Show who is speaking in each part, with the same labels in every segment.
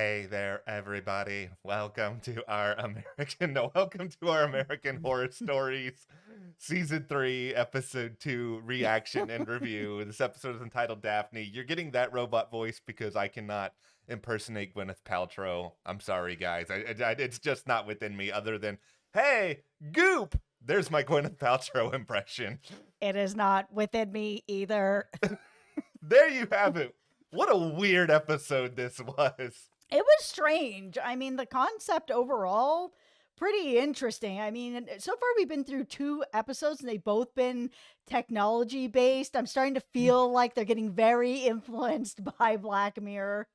Speaker 1: Hey there, everybody. Welcome to our American Horror Stories Season 3, Episode 2 reaction and review. This episode is entitled Daphne. You're getting that robot voice because I cannot impersonate Gwyneth Paltrow. I'm sorry, guys. It's just not within me other than, hey, Goop! There's my Gwyneth Paltrow impression.
Speaker 2: It is not within me either.
Speaker 1: There you have it. What a weird episode this was.
Speaker 2: It was strange. I mean, the concept overall, pretty interesting. I mean, so far we've been through 2 episodes and they've both been technology based. I'm starting to feel like they're getting very influenced by Black Mirror.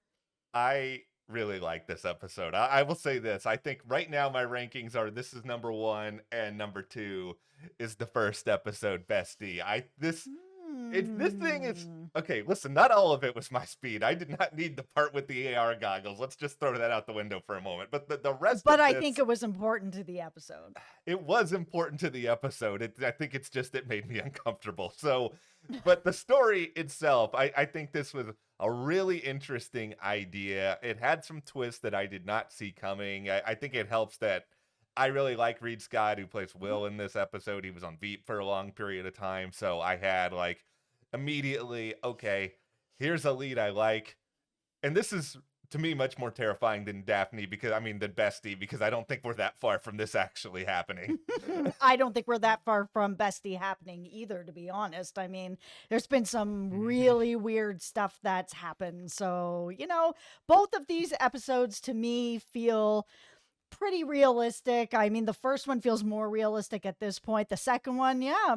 Speaker 1: I really like this episode. I will say this. I think right now my rankings are this is number 1 and number 2 is the first episode, Bestie. This thing is okay. Listen, not all of it was my speed. I did not need the part with the AR goggles. Let's just throw that out the window for a moment. But the rest
Speaker 2: But
Speaker 1: of
Speaker 2: I
Speaker 1: this,
Speaker 2: think it was important to the episode.
Speaker 1: it was important to the episode. I think it's just it made me uncomfortable. So, but the story itself, I think this was a really interesting idea. It had some twists that I did not see coming. I think it helps that I really like Reed Scott, who plays Will in this episode. He was on Veep for a long period of time. So I had like immediately, okay, here's a lead I like. And this is to me much more terrifying than Daphne than Bestie, because I don't think we're that far from this actually happening.
Speaker 2: I don't think we're that far from Bestie happening either, to be honest. I mean, there's been some really weird stuff that's happened. So, both of these episodes to me feel pretty realistic. I mean, the first one feels more realistic at this point. The second one, yeah,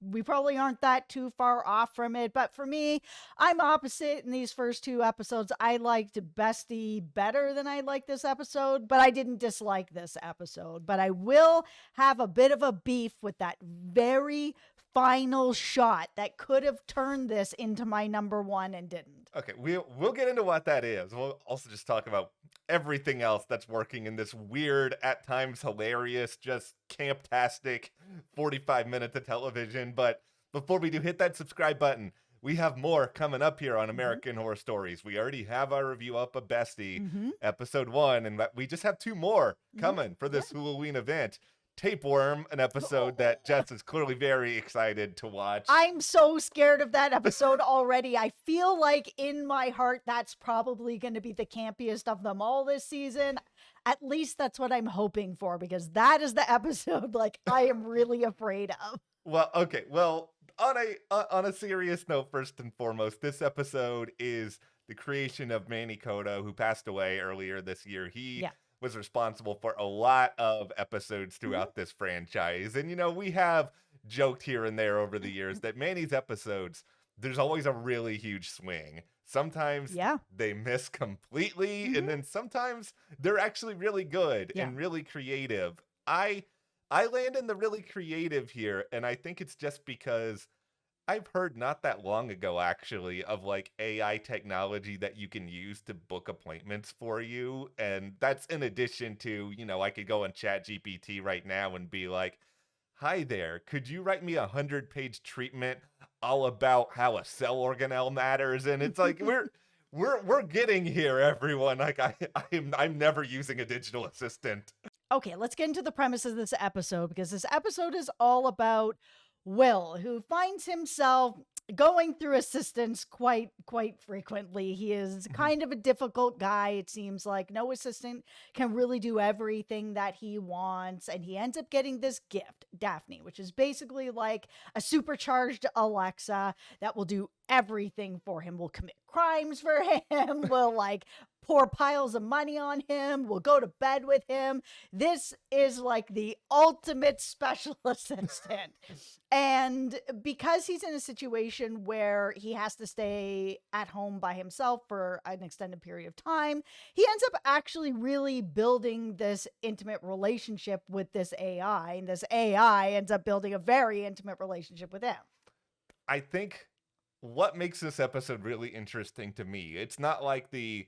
Speaker 2: we probably aren't that too far off from it. But for me, I'm opposite in these first 2 episodes. I liked Bestie better than I liked this episode, but I didn't dislike this episode. But I will have a bit of a beef with that very final shot that could have turned this into my number 1 and didn't.
Speaker 1: Okay, we'll get into what that is. We'll also just talk about everything else that's working in this weird, at times hilarious, just camptastic 45 minutes of television. But before we do, hit that subscribe button. We have more coming up here on American Horror Stories. We already have our review up of Bestie, episode 1, and we just have 2 more coming for this Halloween event. Tapeworm, an episode that Jess is clearly very excited to watch.
Speaker 2: I'm so scared of that episode already. I feel like in my heart that's probably going to be the campiest of them all this season. At least that's what I'm hoping for, because that is the episode like I am really afraid of.
Speaker 1: Well, okay. Well, on a serious note, first and foremost, this episode is the creation of Manny Coto, who passed away earlier this year. He was responsible for a lot of episodes throughout this franchise. And, we have joked here and there over the years that Manny's episodes, there's always a really huge swing. Sometimes they miss completely, and then sometimes they're actually really good and really creative. I land in the really creative here, and I think it's just because I've heard not that long ago, actually, of like AI technology that you can use to book appointments for you. And that's in addition to, I could go on ChatGPT right now and be like, hi there, could you write me a 100-page treatment all about how a cell organelle matters? And it's like, we're getting here, everyone. Like I'm never using a digital assistant.
Speaker 2: Okay, let's get into the premise of this episode, because this episode is all about Will, who finds himself going through assistants quite frequently. He is kind of a difficult guy. It seems like no assistant can really do everything that he wants. And he ends up getting this gift, Daphne, which is basically like a supercharged Alexa that will do everything for him. Will commit crimes for him, will like pour piles of money on him, will go to bed with him. This is like the ultimate special assistant. And because he's in a situation where he has to stay at home by himself for an extended period of time, he ends up actually really building this intimate relationship with this AI. And this AI ends up building a very intimate relationship with him.
Speaker 1: I think what makes this episode really interesting to me, it's not like the,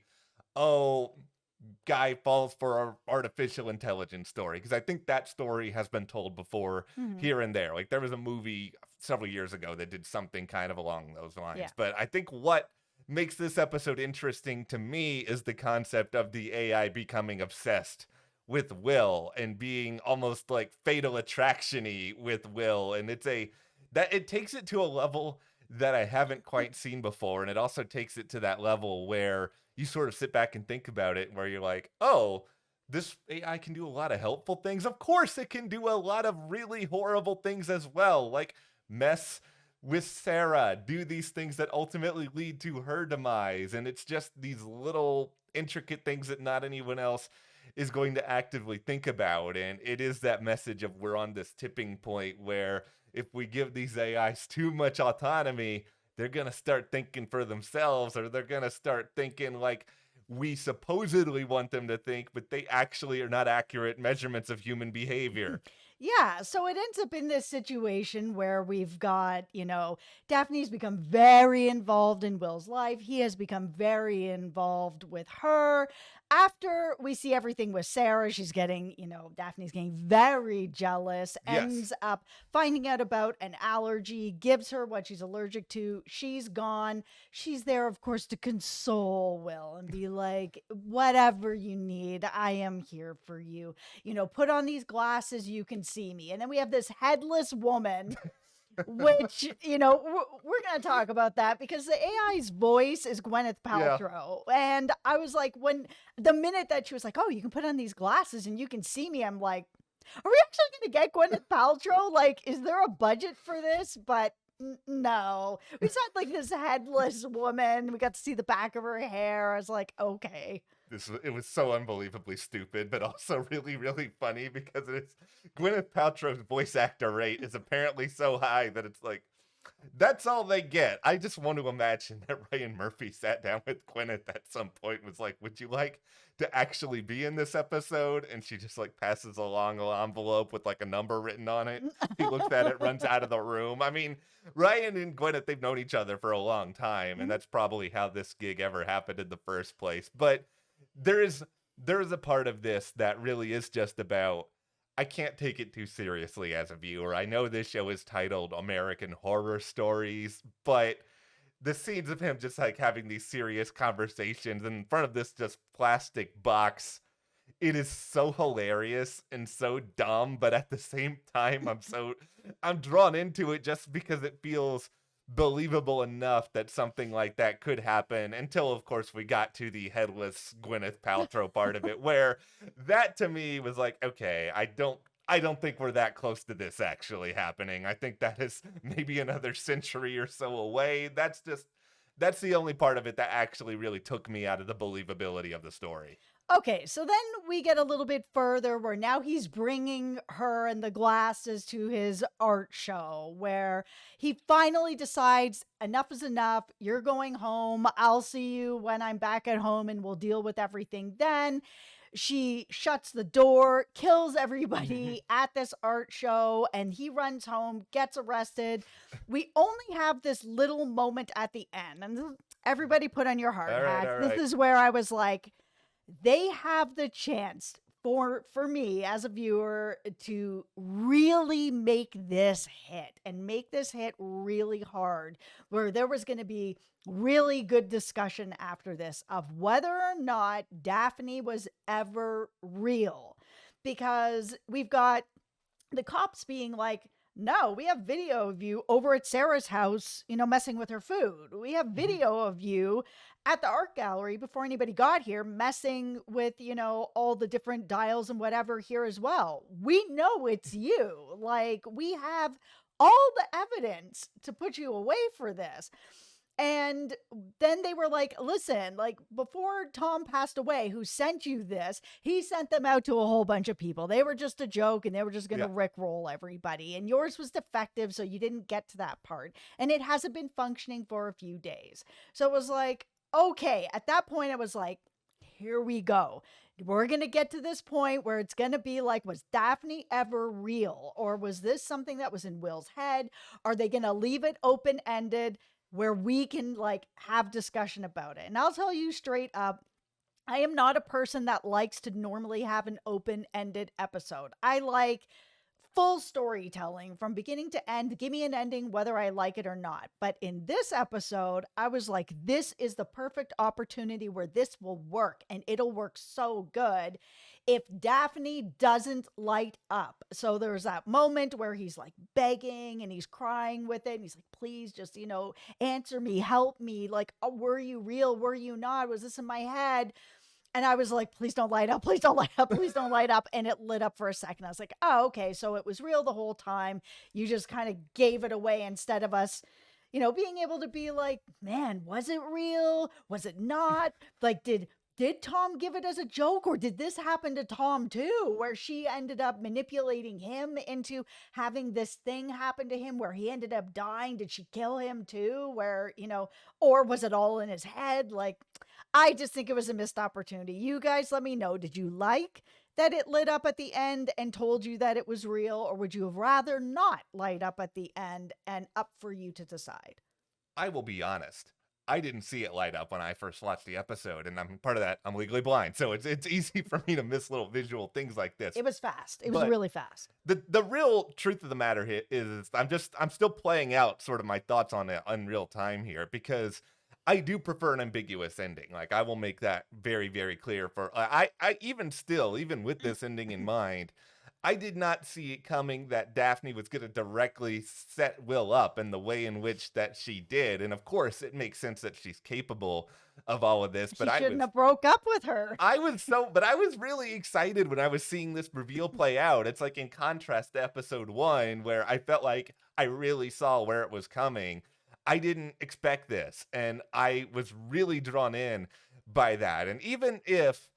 Speaker 1: guy falls for artificial intelligence story, because I think that story has been told before here and there. Like there was a movie several years ago that did something kind of along those lines. But I think what makes this episode interesting to me is the concept of the AI becoming obsessed with Will and being almost like fatal attraction-y with Will. And it takes it to a level that I haven't quite seen before. And it also takes it to that level where you sort of sit back and think about it, where you're like, oh, this AI can do a lot of helpful things. Of course, it can do a lot of really horrible things as well, like mess with Sarah, do these things that ultimately lead to her demise. And it's just these little intricate things that not anyone else is going to actively think about. And it is that message of we're on this tipping point where if we give these AIs too much autonomy, they're going to start thinking for themselves, or they're going to start thinking like we supposedly want them to think, but they actually are not accurate measurements of human behavior.
Speaker 2: Yeah, so it ends up in this situation where we've got, Daphne's become very involved in Will's life. He has become very involved with her. After we see everything with Sarah, she's getting, Daphne's getting very jealous, ends up finding out about an allergy, gives her what she's allergic to. She's gone. She's there, of course, to console Will and be like, whatever you need, I am here for you. Put on these glasses, you can see me. And then we have this headless woman, which, we're going to talk about that because the AI's voice is Gwyneth Paltrow. Yeah. And I was like, when the minute that she was like, oh, you can put on these glasses and you can see me, I'm like, are we actually going to get Gwyneth Paltrow? Like, is there a budget for this? But no, we saw like this headless woman. We got to see the back of her hair. I was like, okay.
Speaker 1: It was so unbelievably stupid, but also really, really funny because Gwyneth Paltrow's voice actor rate is apparently so high that it's like, that's all they get. I just want to imagine that Ryan Murphy sat down with Gwyneth at some point and was like, would you like to actually be in this episode? And she just like passes along an envelope with like a number written on it. He looks at it, runs out of the room. I mean, Ryan and Gwyneth, they've known each other for a long time, and that's probably how this gig ever happened in the first place. But there is a part of this that really is just about, I can't take it too seriously as a viewer. I know this show is titled American Horror Stories, but the scenes of him just like having these serious conversations in front of this just plastic box, it is so hilarious and so dumb, but at the same time, I'm drawn into it just because it feels believable enough that something like that could happen, until of course we got to the headless Gwyneth Paltrow part of it, where that to me was like, okay, I don't think we're that close to this actually happening. I think that is maybe another century or so away. That's the only part of it that actually really took me out of the believability of the story.
Speaker 2: Okay, so then we get a little bit further where now he's bringing her and the glasses to his art show, where he finally decides enough is enough. You're going home. I'll see you when I'm back at home and we'll deal with everything then. She shuts the door, kills everybody at this art show, and he runs home, gets arrested. We only have this little moment at the end, and everybody put on your hard hats. All right. This is where I was like, they have the chance for me as a viewer to really make this hit and make this hit really hard, where there was going to be really good discussion after this of whether or not Daphne was ever real, because we've got the cops being like, no, we have video of you over at Sarah's house, messing with her food. We have video of you at the art gallery before anybody got here, messing with, all the different dials and whatever here as well. We know it's you. Like, we have all the evidence to put you away for this. And then they were like, listen, like before Tom passed away, who sent you this, he sent them out to a whole bunch of people. They were just a joke and they were just going to rickroll everybody. And yours was defective, so you didn't get to that part. And it hasn't been functioning for a few days. So it was like, okay, at that point, I was like, here we go. We're going to get to this point where it's going to be like, was Daphne ever real? Or was this something that was in Will's head? Are they going to leave it open-ended where we can like have discussion about it? And I'll tell you straight up, I am not a person that likes to normally have an open-ended episode. I like full storytelling from beginning to end. Give me an ending, whether I like it or not. But in this episode, I was like, this is the perfect opportunity where this will work, and it'll work so good if Daphne doesn't light up. So there's that moment where he's like begging and he's crying with it. And he's like, please just, answer me, help me. Like, oh, were you real? Were you not? Was this in my head? And I was like, please don't light up. Please don't light up. Please don't light up. And it lit up for a second. I was like, oh, okay. So it was real the whole time. You just kind of gave it away instead of us, being able to be like, man, was it real? Was it not? Like, did Tom give it as a joke, or did this happen to Tom too, where she ended up manipulating him into having this thing happen to him where he ended up dying? Did she kill him too? Where, or was it all in his head? Like, I just think it was a missed opportunity. You guys let me know. Did you like that it lit up at the end and told you that it was real, or would you have rather not light up at the end, and up for you to decide?
Speaker 1: I will be honest. I didn't see it light up when I first watched the episode, and I'm part of that. I'm legally blind, so it's easy for me to miss little visual things like this.
Speaker 2: It was fast. It was really fast.
Speaker 1: The real truth of the matter here is I'm still playing out sort of my thoughts on it in real time here, because I do prefer an ambiguous ending. Like, I will make that very, very clear. For I even with this ending in mind, I did not see it coming that Daphne was going to directly set Will up in the way in which that she did. And of course, it makes sense that she's capable of all of this. But
Speaker 2: I shouldn't have broke up with her.
Speaker 1: I was really excited when I was seeing this reveal play out. It's like in contrast to episode 1, where I felt like I really saw where it was coming. I didn't expect this, and I was really drawn in by that. And even if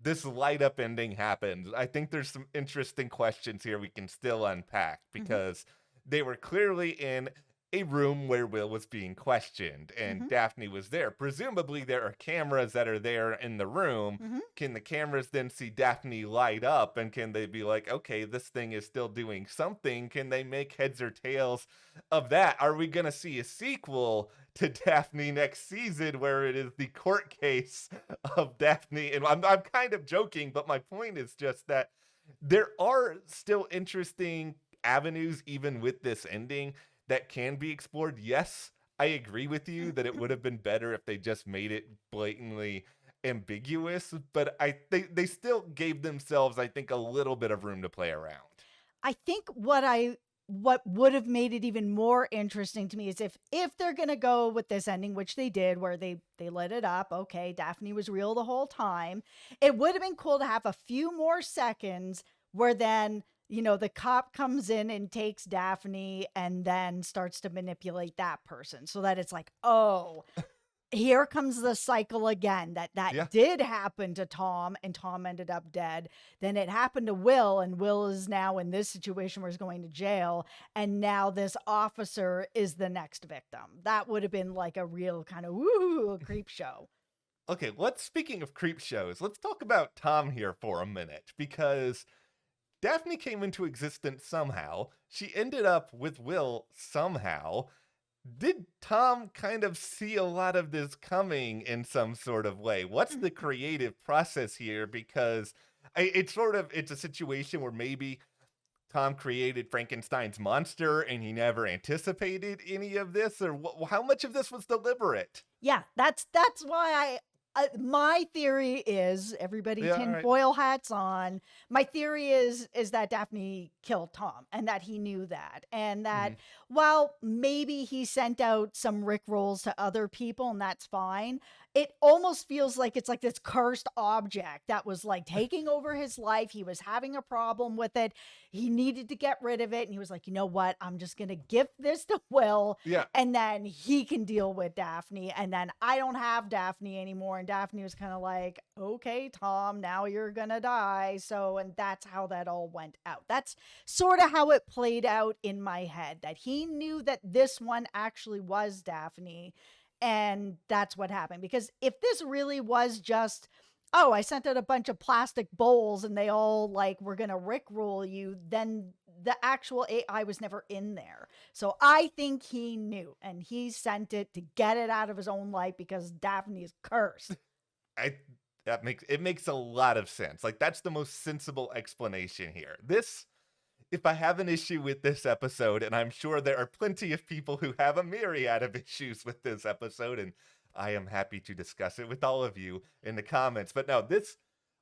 Speaker 1: this light up ending happens, I think there's some interesting questions here we can still unpack, because they were clearly in a room where Will was being questioned, and Daphne was there. Presumably there are cameras that are there in the room. Can the cameras then see Daphne light up, and can they be like, okay, this thing is still doing something? Can they make heads or tails of that? Are we gonna see a sequel to Daphne next season where it is the court case of Daphne? And I'm kind of joking, but my point is just that there are still interesting avenues even with this ending that can be explored. Yes, I agree with you that it would have been better if they just made it blatantly ambiguous, but I think they still gave themselves, I think, a little bit of room to play around.
Speaker 2: I think what would have made it even more interesting to me is if they're going to go with this ending, which they did, where they lit it up. Okay, Daphne was real the whole time. It would have been cool to have a few more seconds where then, the cop comes in and takes Daphne and then starts to manipulate that person, so that it's like, oh, here comes the cycle again, that did happen to Tom, and Tom ended up dead. Then it happened to Will, and Will is now in this situation where he's going to jail, and now this officer is the next victim. That would have been like a real kind of creep show.
Speaker 1: Okay, speaking of creep shows, let's talk about Tom here for a minute, because Daphne came into existence somehow. She ended up with Will somehow. Did Tom kind of see a lot of this coming in some sort of way? What's the creative process here? Because it's a situation where maybe Tom created Frankenstein's monster and he never anticipated any of this, or how much of this was deliberate?
Speaker 2: Yeah, that's why my theory is, everybody tinfoil hats on. My theory is that Daphne killed Tom, and that he knew that, and that while maybe he sent out some rickrolls to other people, and that's fine, it almost feels like it's like this cursed object that was like taking over his life. He was having a problem with it. He needed to get rid of it. And he was like, you know what? I'm just going to give this to Will.
Speaker 1: Yeah.
Speaker 2: And then he can deal with Daphne. And then I don't have Daphne anymore. And Daphne was kind of like, okay, Tom, now you're going to die. So, and that's how that all went out. That's sort of how it played out in my head, that he knew that this one actually was Daphne. And that's what happened. Because if this really was just, oh, I sent out a bunch of plastic bowls and they all like were going to rickroll you, then the actual AI was never in there. So I think he knew, and he sent it to get it out of his own life because Daphne is cursed.
Speaker 1: It makes a lot of sense. Like, that's the most sensible explanation here. This if I have an issue with this episode, and I'm sure there are plenty of people who have a myriad of issues with this episode, and I am happy to discuss it with all of you in the comments. But no,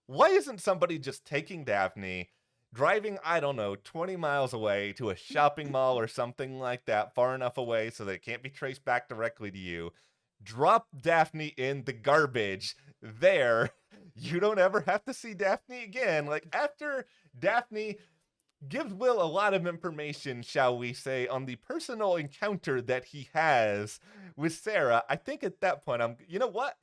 Speaker 1: why isn't somebody just taking Daphne, driving, I don't know, 20 miles away to a shopping mall or something like that, far enough away so that it can't be traced back directly to you, drop Daphne in the garbage there. You don't ever have to see Daphne again. Like, after Daphne gives Will a lot of information, shall we say, on the personal encounter that he has with Sarah, I think at that point, you know what?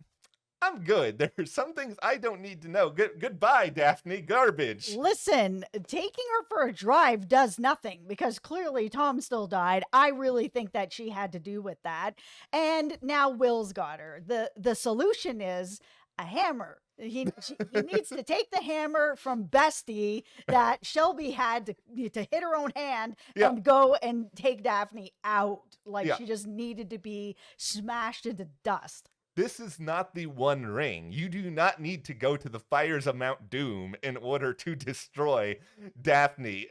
Speaker 1: I'm good. There's some things I don't need to know. Goodbye, Daphne. Garbage.
Speaker 2: Listen, taking her for a drive does nothing because clearly Tom still died. I really think that she had to do with that. And now Will's got her. The solution is a hammer. He needs to take the hammer from Bestie that Shelby had to hit her own hand and go and take Daphne out. Like she just needed to be smashed into dust.
Speaker 1: This is not the One Ring. You do not need to go to the fires of Mount Doom in order to destroy Daphne.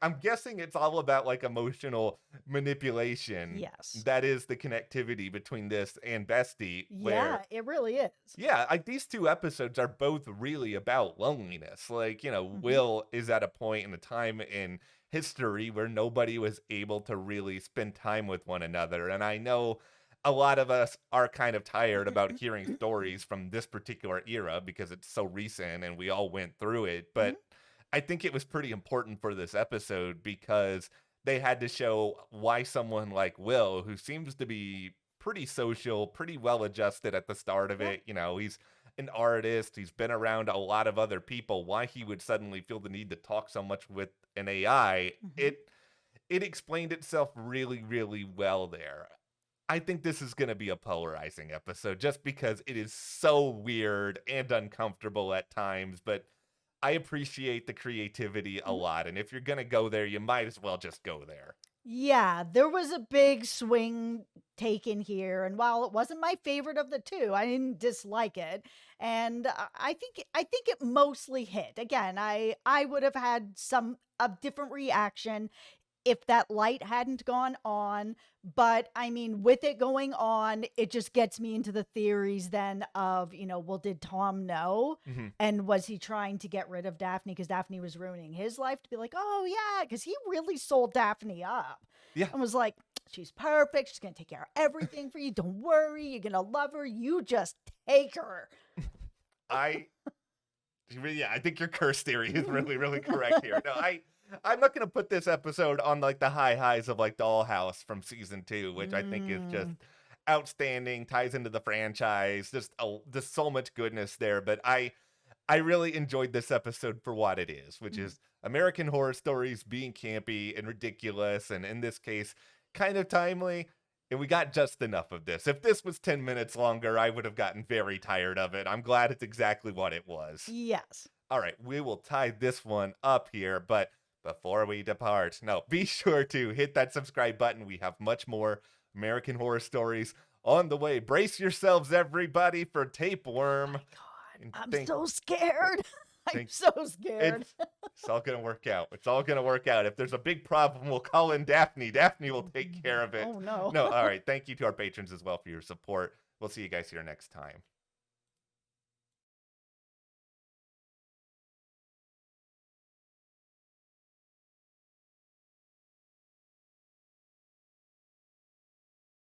Speaker 1: I'm guessing it's all about like emotional manipulation.
Speaker 2: Yes.
Speaker 1: That is the connectivity between this and Bestie.
Speaker 2: Yeah, it really is.
Speaker 1: Yeah, like these two episodes are both really about loneliness. Like, Will is at a point in a time in history where nobody was able to really spend time with one another. And I know a lot of us are kind of tired about hearing stories from this particular era because it's so recent and we all went through it. But I think it was pretty important for this episode because they had to show why someone like Will, who seems to be pretty social, pretty well adjusted at the start of it, he's an artist, he's been around a lot of other people, why he would suddenly feel the need to talk so much with an AI. It explained itself really, really well there. I think this is going to be a polarizing episode just because it is so weird and uncomfortable at times, but I appreciate the creativity a lot. And if you're going to go there, you might as well just go there.
Speaker 2: Yeah, there was a big swing taken here. And while it wasn't my favorite of the two, I didn't dislike it. And I think it mostly hit. Again, I would have had a different reaction if that light hadn't gone on. But I mean, with it going on, it just gets me into the theories then of, well, did Tom know? And was he trying to get rid of Daphne because Daphne was ruining his life, to be like, oh yeah, because he really sold Daphne up. Yeah. And was like, she's perfect. She's going to take care of everything for you. Don't worry. You're going to love her. You just take her.
Speaker 1: I think your curse theory is really, really correct here. No, I'm not going to put this episode on like the high highs of like Dollhouse from season 2, which I think is just outstanding, ties into the franchise, just so much goodness there. But I really enjoyed this episode for what it is, which is American Horror Stories being campy and ridiculous, and in this case, kind of timely. And we got just enough of this. If this was 10 minutes longer, I would have gotten very tired of it. I'm glad it's exactly what it was.
Speaker 2: Yes.
Speaker 1: All right, we will tie this one up here, but before we depart, be sure to hit that subscribe button. We have much more American Horror Stories on the way. Brace yourselves, everybody, for Tapeworm.
Speaker 2: Oh my God, I'm so scared. I'm so scared.
Speaker 1: It's all going to work out. It's all going to work out. If there's a big problem, we'll call in Daphne. Daphne will take care of it.
Speaker 2: Oh, no.
Speaker 1: No, all right. Thank you to our patrons as well for your support. We'll see you guys here next time.